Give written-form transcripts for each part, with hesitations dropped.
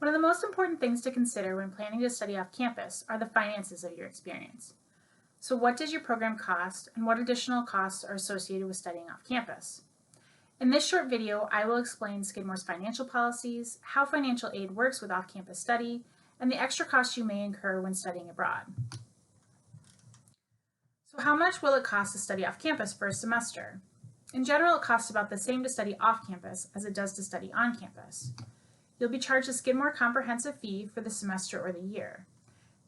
One of the most important things to consider when planning to study off campus are the finances of your experience. So what does your program cost, and what additional costs are associated with studying off campus? In this short video, I will explain Skidmore's financial policies, how financial aid works with off-campus study, and the extra costs you may incur when studying abroad. So how much will it cost to study off campus for a semester? In general, it costs about the same to study off campus as it does to study on campus. You'll be charged a Skidmore comprehensive fee for the semester or the year.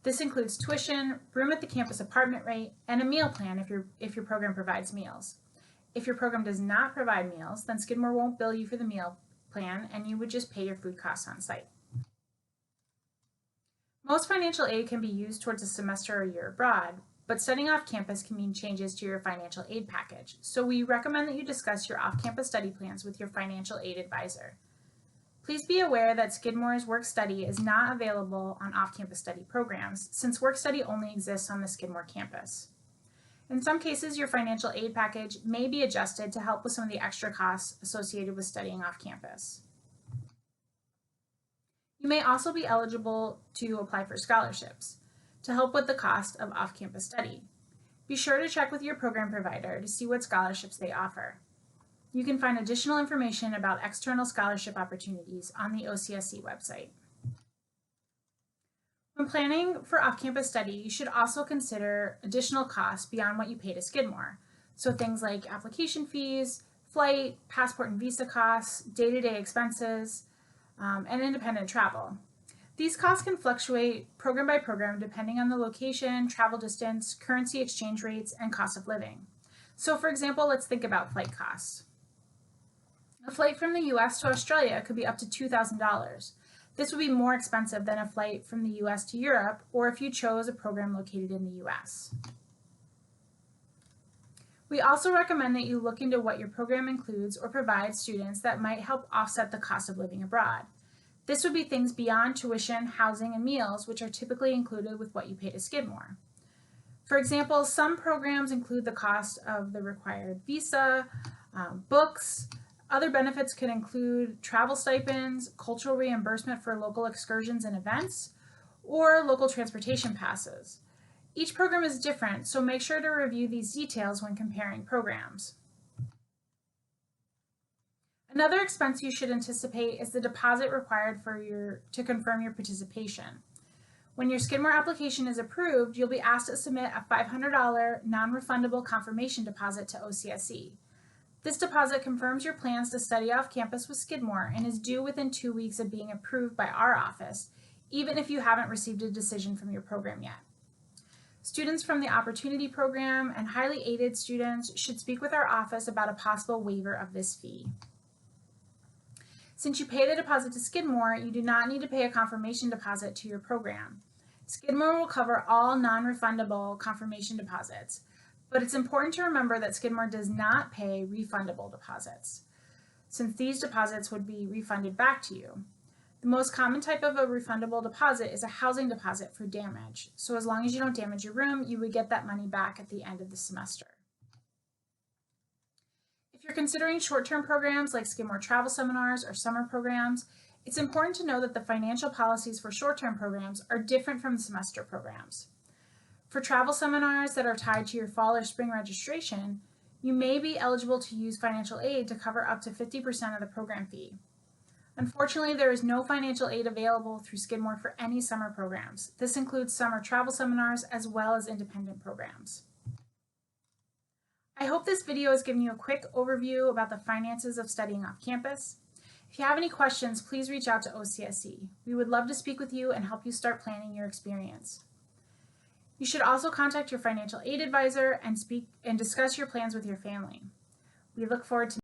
This includes tuition, room at the campus apartment rate, and a meal plan if your program provides meals. If your program does not provide meals, then Skidmore won't bill you for the meal plan and you would just pay your food costs on site. Most financial aid can be used towards a semester or year abroad, but studying off campus can mean changes to your financial aid package, so we recommend that you discuss your off-campus study plans with your financial aid advisor. Please be aware that Skidmore's work study is not available on off-campus study programs, since work study only exists on the Skidmore campus. In some cases, your financial aid package may be adjusted to help with some of the extra costs associated with studying off campus. You may also be eligible to apply for scholarships to help with the cost of off-campus study. Be sure to check with your program provider to see what scholarships they offer. You can find additional information about external scholarship opportunities on the OCSC website. When planning for off-campus study, you should also consider additional costs beyond what you pay to Skidmore. So things like application fees, flight, passport and visa costs, day-to-day expenses, and independent travel. These costs can fluctuate program by program depending on the location, travel distance, currency exchange rates, and cost of living. So for example, let's think about flight costs. A flight from the US to Australia could be up to $2,000. This would be more expensive than a flight from the US to Europe, or if you chose a program located in the US. We also recommend that you look into what your program includes or provides students that might help offset the cost of living abroad. This would be things beyond tuition, housing, and meals, which are typically included with what you pay to Skidmore. For example, some programs include the cost of the required visa, books. Other benefits could include travel stipends, cultural reimbursement for local excursions and events, or local transportation passes. Each program is different, so make sure to review these details when comparing programs. Another expense you should anticipate is the deposit required to confirm your participation. When your Skidmore application is approved, you'll be asked to submit a $500 non-refundable confirmation deposit to OCSC. This deposit confirms your plans to study off campus with Skidmore and is due within 2 weeks of being approved by our office, even if you haven't received a decision from your program yet. Students from the Opportunity Program and highly aided students should speak with our office about a possible waiver of this fee. Since you pay the deposit to Skidmore, you do not need to pay a confirmation deposit to your program. Skidmore will cover all non-refundable confirmation deposits, but it's important to remember that Skidmore does not pay refundable deposits, since these deposits would be refunded back to you. The most common type of a refundable deposit is a housing deposit for damage. So as long as you don't damage your room, you would get that money back at the end of the semester. If you're considering short-term programs like Skidmore travel seminars or summer programs, it's important to know that the financial policies for short-term programs are different from the semester programs. For travel seminars that are tied to your fall or spring registration, you may be eligible to use financial aid to cover up to 50% of the program fee. Unfortunately, there is no financial aid available through Skidmore for any summer programs. This includes summer travel seminars as well as independent programs. I hope this video has given you a quick overview about the finances of studying off campus. If you have any questions, please reach out to OCSC. We would love to speak with you and help you start planning your experience. You should also contact your financial aid advisor and discuss your plans with your family. We look forward to